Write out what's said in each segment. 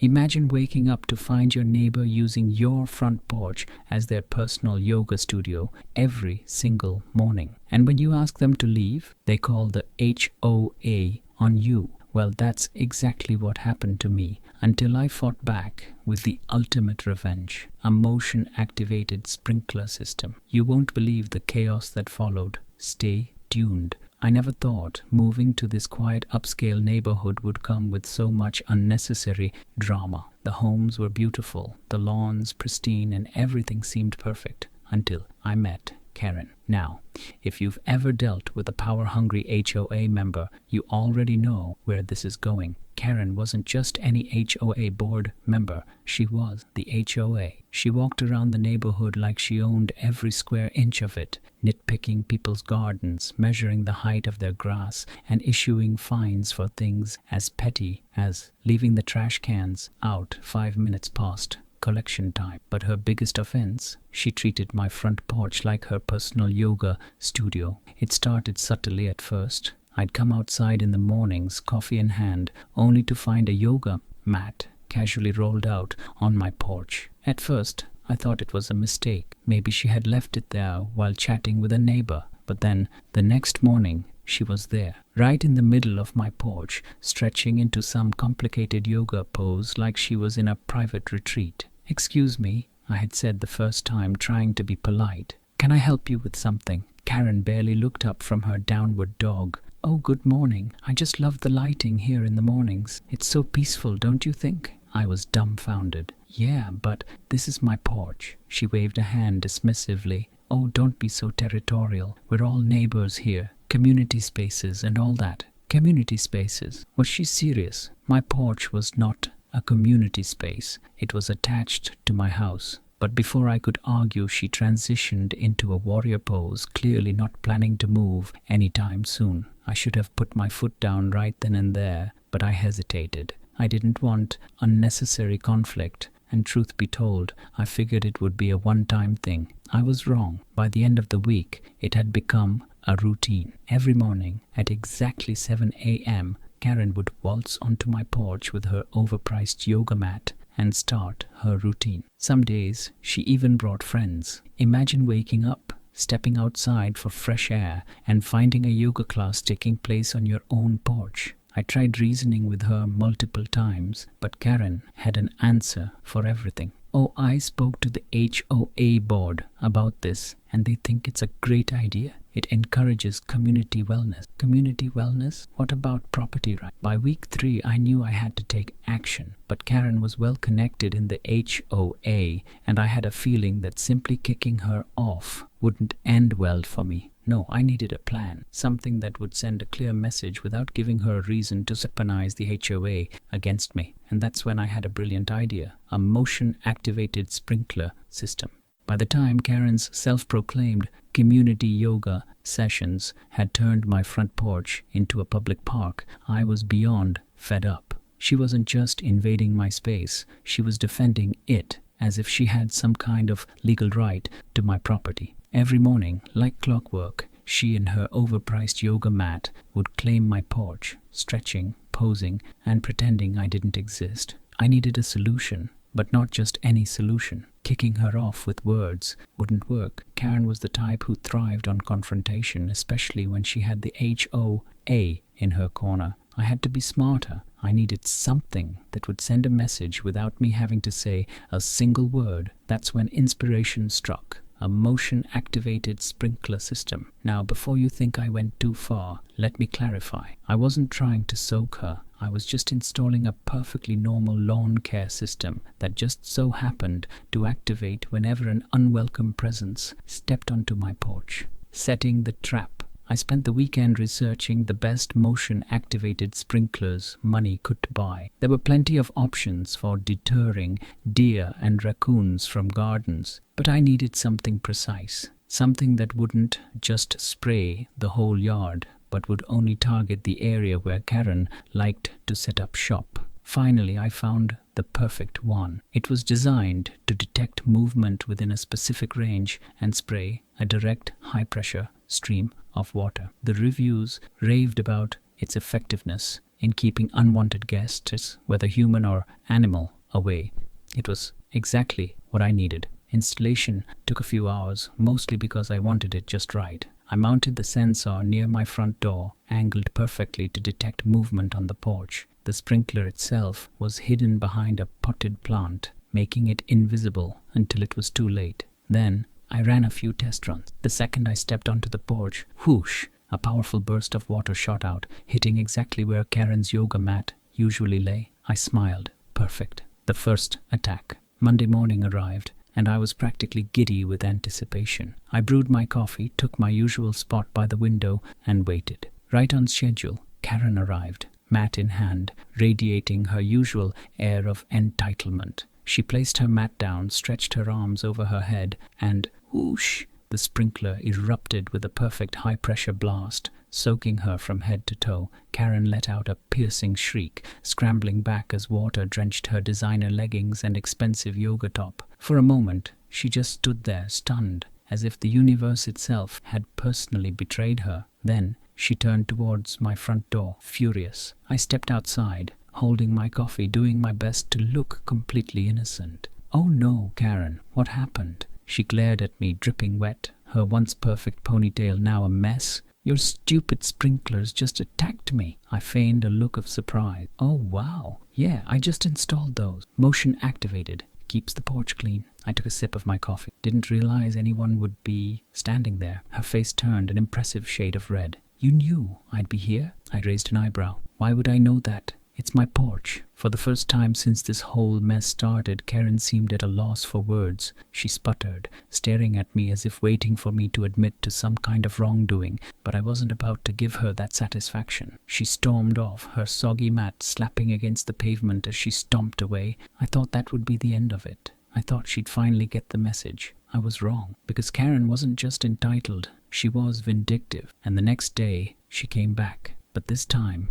Imagine waking up to find your neighbor using your front porch as their personal yoga studio every single morning. And when you ask them to leave, they call the HOA on you. Well, that's exactly what happened to me until I fought back with the ultimate revenge, a motion-activated sprinkler system. You won't believe the chaos that followed. Stay tuned. I never thought moving to this quiet upscale neighborhood would come with so much unnecessary drama. The homes were beautiful, the lawns pristine, and everything seemed perfect until I met Karen. Now, if you've ever dealt with a power-hungry HOA member, you already know where this is going. Karen wasn't just any HOA board member, she was the HOA. She walked around the neighborhood like she owned every square inch of it, nitpicking people's gardens, measuring the height of their grass, and issuing fines for things as petty as leaving the trash cans out 5 minutes past collection time. But her biggest offense, she treated my front porch like her personal yoga studio. It started subtly at first. I'd come outside in the mornings, coffee in hand, only to find a yoga mat casually rolled out on my porch. At first, I thought it was a mistake. Maybe she had left it there while chatting with a neighbor. But then, the next morning, she was there, right in the middle of my porch, stretching into some complicated yoga pose like she was in a private retreat. "Excuse me," I had said the first time, trying to be polite. "Can I help you with something?" Karen barely looked up from her downward dog. "Oh, good morning. I just love the lighting here in the mornings. It's so peaceful, don't you think?" I was dumbfounded. "Yeah, but this is my porch." She waved a hand dismissively. "Oh, don't be so territorial. We're all neighbors here. Community spaces and all that." Community spaces? Was she serious? My porch was not a community space. It was attached to my house. But before I could argue, she transitioned into a warrior pose, clearly not planning to move anytime soon. I should have put my foot down right then and there, but I hesitated. I didn't want unnecessary conflict, and truth be told, I figured it would be a one-time thing. I was wrong. By the end of the week, it had become a routine. Every morning, at exactly 7 a.m., Karen would waltz onto my porch with her overpriced yoga mat and start her routine. Some days, she even brought friends. Imagine waking up, stepping outside for fresh air, and finding a yoga class taking place on your own porch. I tried reasoning with her multiple times, but Karen had an answer for everything. "Oh, I spoke to the HOA board about this, and they think it's a great idea. It encourages community wellness." Community wellness? What about property rights? By week 3, I knew I had to take action. But Karen was well connected in the HOA, and I had a feeling that simply kicking her off wouldn't end well for me. No, I needed a plan, something that would send a clear message without giving her a reason to weaponize the HOA against me. And that's when I had a brilliant idea, a motion-activated sprinkler system. By the time Karen's self-proclaimed community yoga sessions had turned my front porch into a public park, I was beyond fed up. She wasn't just invading my space, she was defending it as if she had some kind of legal right to my property. Every morning, like clockwork, she and her overpriced yoga mat would claim my porch, stretching, posing, and pretending I didn't exist. I needed a solution, but not just any solution. Kicking her off with words wouldn't work. Karen was the type who thrived on confrontation, especially when she had the HOA in her corner. I had to be smarter. I needed something that would send a message without me having to say a single word. That's when inspiration struck. A motion-activated sprinkler system. Now, before you think I went too far, let me clarify. I wasn't trying to soak her. I was just installing a perfectly normal lawn care system that just so happened to activate whenever an unwelcome presence stepped onto my porch. Setting the trap. I spent the weekend researching the best motion-activated sprinklers money could buy. There were plenty of options for deterring deer and raccoons from gardens, but I needed something precise, something that wouldn't just spray the whole yard, but would only target the area where Karen liked to set up shop. Finally, I found the perfect one. It was designed to detect movement within a specific range and spray a direct, high-pressure stream of water. The reviews raved about its effectiveness in keeping unwanted guests, whether human or animal, away. It was exactly what I needed. Installation took a few hours, mostly because I wanted it just right. I mounted the sensor near my front door, angled perfectly to detect movement on the porch. The sprinkler itself was hidden behind a potted plant, making it invisible until it was too late. Then I ran a few test runs. The second I stepped onto the porch, whoosh, a powerful burst of water shot out, hitting exactly where Karen's yoga mat usually lay. I smiled. Perfect. The first attack. Monday morning arrived, and I was practically giddy with anticipation. I brewed my coffee, took my usual spot by the window, and waited. Right on schedule, Karen arrived, mat in hand, radiating her usual air of entitlement. She placed her mat down, stretched her arms over her head, and whoosh, the sprinkler erupted with a perfect high-pressure blast, soaking her from head to toe. Karen let out a piercing shriek, scrambling back as water drenched her designer leggings and expensive yoga top. For a moment, she just stood there, stunned, as if the universe itself had personally betrayed her. Then she turned towards my front door, furious. I stepped outside, holding my coffee, doing my best to look completely innocent. "Oh no, Karen, what happened?" She glared at me, dripping wet, her once perfect ponytail now a mess. "Your stupid sprinklers just attacked me." I feigned a look of surprise. "Oh wow, yeah, I just installed those. Motion activated. Keeps the porch clean." I took a sip of my coffee. Didn't realize anyone would be standing there. Her face turned an impressive shade of red. "You knew I'd be here?" I raised an eyebrow. "Why would I know that? It's my porch." For the first time since this whole mess started, Karen seemed at a loss for words. She sputtered, staring at me as if waiting for me to admit to some kind of wrongdoing, but I wasn't about to give her that satisfaction. She stormed off, her soggy mat slapping against the pavement as she stomped away. I thought that would be the end of it. I thought she'd finally get the message. I was wrong, because Karen wasn't just entitled, she was vindictive. And the next day, she came back. But this time,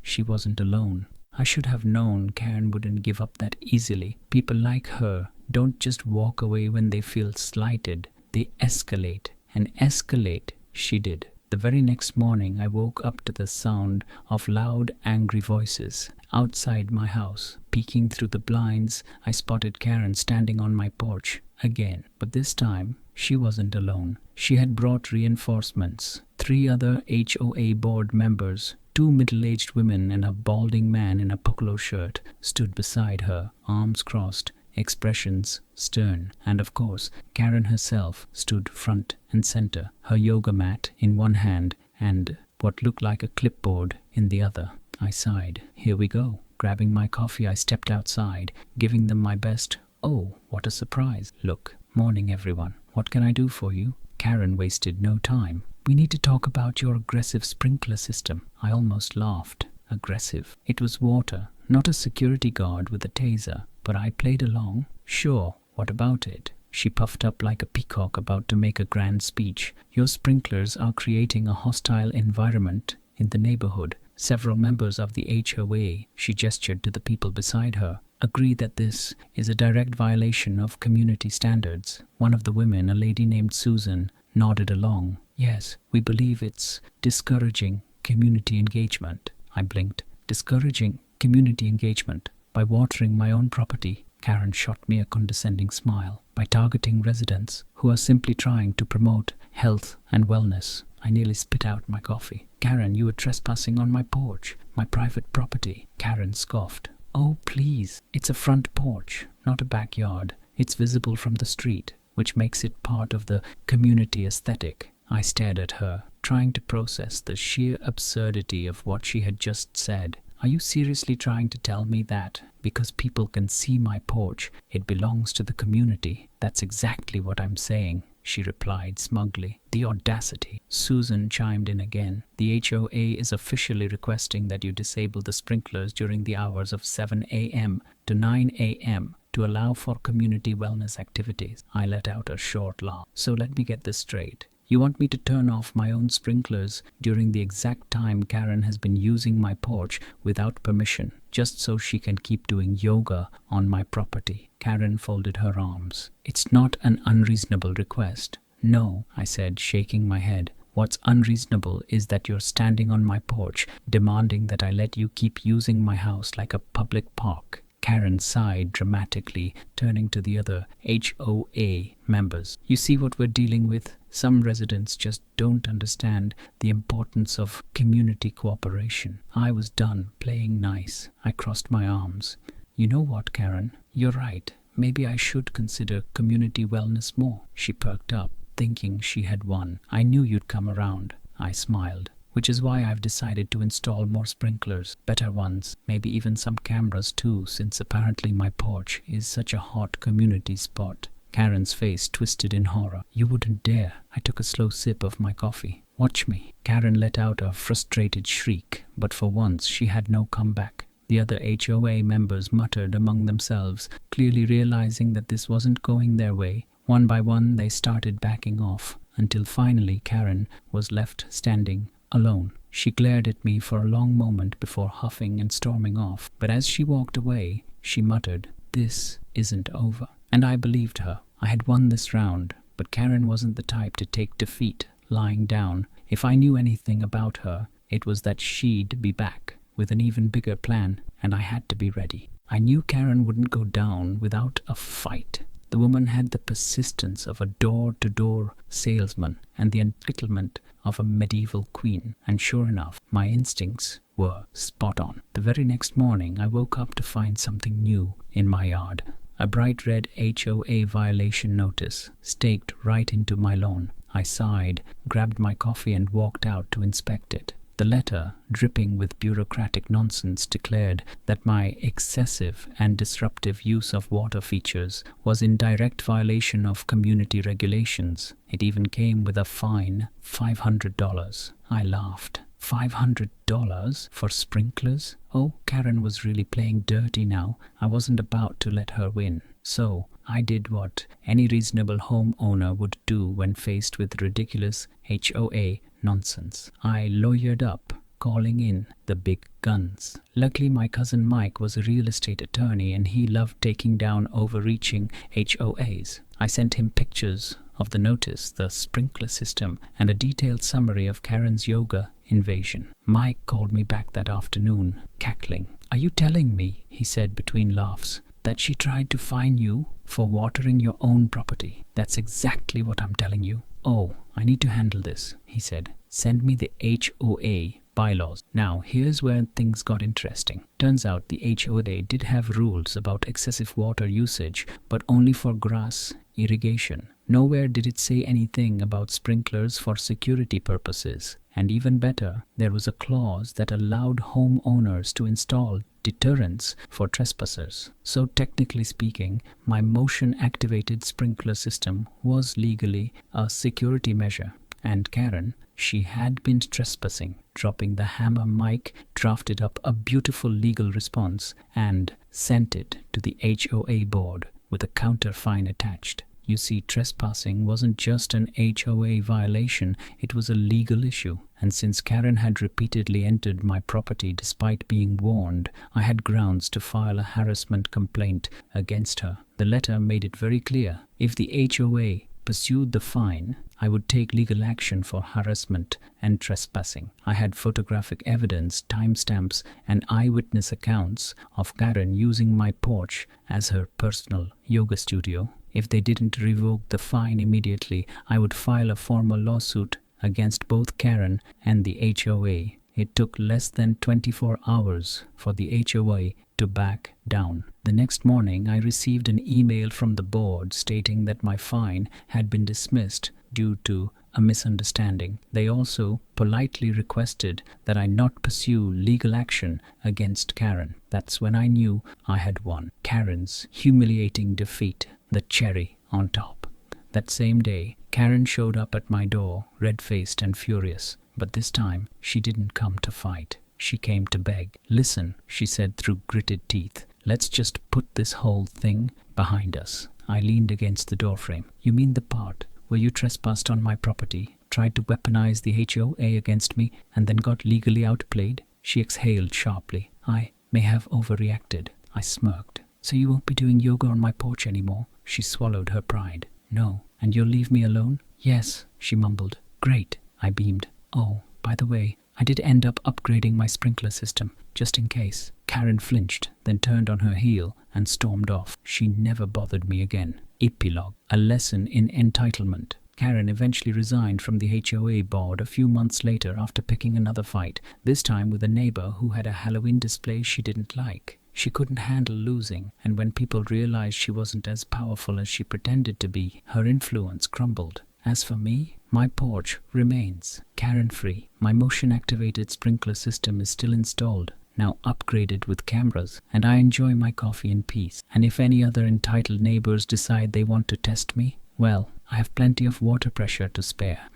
she wasn't alone. I should have known Karen wouldn't give up that easily. People like her don't just walk away when they feel slighted. They escalate. And escalate she did. The very next morning, I woke up to the sound of loud, angry voices outside my house. Peeking through the blinds, I spotted Karen standing on my porch again. But this time, she wasn't alone. She had brought reinforcements. 3 other HOA board members, 2 middle-aged women and a balding man in a polo shirt stood beside her, arms crossed, expressions stern. And of course, Karen herself stood front and center, her yoga mat in one hand and what looked like a clipboard in the other. I sighed. Here we go. Grabbing my coffee, I stepped outside, giving them my best. "Oh, what a surprise. Look, morning everyone. What can I do for you?" Karen wasted no time. "We need to talk about your aggressive sprinkler system." I almost laughed. Aggressive. It was water, not a security guard with a taser, but I played along. "Sure, what about it?" She puffed up like a peacock about to make a grand speech. "Your sprinklers are creating a hostile environment in the neighborhood. Several members of the HOA," she gestured to the people beside her, "agree that this is a direct violation of community standards." One of the women, a lady named Susan, nodded along. "Yes, we believe it's discouraging community engagement." I blinked. "Discouraging community engagement by watering my own property?" Karen shot me a condescending smile. "By targeting residents who are simply trying to promote health and wellness." I nearly spit out my coffee. "Karen, you are trespassing on my porch, my private property." Karen scoffed. "Oh, please. It's a front porch, not a backyard. It's visible from the street, which makes it part of the community aesthetic." I stared at her, trying to process the sheer absurdity of what she had just said. "Are you seriously trying to tell me that because people can see my porch, it belongs to the community?" "That's exactly what I'm saying," she replied smugly. "The audacity." Susan chimed in again. "The HOA is officially requesting that you disable the sprinklers during the hours of 7 a.m. to 9 a.m. to allow for community wellness activities." I let out a short laugh. "So let me get this straight. You want me to turn off my own sprinklers during the exact time Karen has been using my porch without permission, just so she can keep doing yoga on my property?" Karen folded her arms. "It's not an unreasonable request." "No," I said, shaking my head. "What's unreasonable is that you're standing on my porch, demanding that I let you keep using my house like a public park." Karen sighed dramatically, turning to the other HOA members. You see what we're dealing with? Some residents just don't understand the importance of community cooperation. I was done playing nice. I crossed my arms. You know what, Karen? You're right. Maybe I should consider community wellness more. She perked up, thinking she had won. I knew you'd come around. I smiled. Which is why I've decided to install more sprinklers, better ones, maybe even some cameras too, since apparently my porch is such a hot community spot. Karen's face twisted in horror. You wouldn't dare. I took a slow sip of my coffee. Watch me. Karen let out a frustrated shriek, but for once she had no comeback. The other HOA members muttered among themselves, clearly realizing that this wasn't going their way. One by one they started backing off, until finally Karen was left standing alone. She glared at me for a long moment before huffing and storming off, but as she walked away, she muttered, "This isn't over." And I believed her. I had won this round, but Karen wasn't the type to take defeat lying down. If I knew anything about her, it was that she'd be back with an even bigger plan, and I had to be ready. I knew Karen wouldn't go down without a fight. The woman had the persistence of a door-to-door salesman and the entitlement of a medieval queen, and sure enough, my instincts were spot on. The very next morning, I woke up to find something new in my yard. A bright red HOA violation notice staked right into my lawn. I sighed, grabbed my coffee and walked out to inspect it. The letter, dripping with bureaucratic nonsense, declared that my excessive and disruptive use of water features was in direct violation of community regulations. It even came with a fine, $500. I laughed. $500 for sprinklers? Oh, Karen was really playing dirty now. I wasn't about to let her win. So I did what any reasonable homeowner would do when faced with ridiculous HOA nonsense. I lawyered up, calling in the big guns. Luckily, my cousin Mike was a real estate attorney and he loved taking down overreaching HOAs. I sent him pictures of the notice, the sprinkler system, and a detailed summary of Karen's yoga invasion. Mike called me back that afternoon, cackling. "Are you telling me," he said between laughs, "that she tried to fine you for watering your own property?" "That's exactly what I'm telling you." "Oh, I need to handle this," he said. "Send me the HOA bylaws." Now, here's where things got interesting. Turns out the HOA did have rules about excessive water usage, but only for grass irrigation. Nowhere did it say anything about sprinklers for security purposes. And even better, there was a clause that allowed homeowners to install deterrents for trespassers. So technically speaking, my motion-activated sprinkler system was legally a security measure. And Karen, she had been trespassing. Dropping the hammer, Mike drafted up a beautiful legal response and sent it to the HOA board with a counter fine attached. You see, trespassing wasn't just an HOA violation, it was a legal issue. And since Karen had repeatedly entered my property despite being warned, I had grounds to file a harassment complaint against her. The letter made it very clear, if the HOA pursued the fine, I would take legal action for harassment and trespassing. I had photographic evidence, timestamps, and eyewitness accounts of Karen using my porch as her personal yoga studio. If they didn't revoke the fine immediately, I would file a formal lawsuit against both Karen and the HOA. It took less than 24 hours for the HOA to back down. The next morning, I received an email from the board stating that my fine had been dismissed due to a misunderstanding. They also politely requested that I not pursue legal action against Karen. That's when I knew I had won. Karen's humiliating defeat, the cherry on top. That same day, Karen showed up at my door, red-faced and furious. But this time, she didn't come to fight. She came to beg. "Listen," she said through gritted teeth. "Let's just put this whole thing behind us." I leaned against the doorframe. "You mean the part where you trespassed on my property, tried to weaponize the HOA against me, and then got legally outplayed?" She exhaled sharply. "I may have overreacted." I smirked. "So you won't be doing yoga on my porch anymore?" She swallowed her pride. "No." "And you'll leave me alone?" "Yes," she mumbled. "Great," I beamed. "Oh, by the way, I did end up upgrading my sprinkler system, just in case." Karen flinched, then turned on her heel and stormed off. She never bothered me again. Epilogue. A lesson in entitlement. Karen eventually resigned from the HOA board a few months later after picking another fight, this time with a neighbor who had a Halloween display she didn't like. She couldn't handle losing, and when people realized she wasn't as powerful as she pretended to be, her influence crumbled. As for me, my porch remains Karen-free. My motion-activated sprinkler system is still installed, now upgraded with cameras, and I enjoy my coffee in peace. And if any other entitled neighbors decide they want to test me, well, I have plenty of water pressure to spare.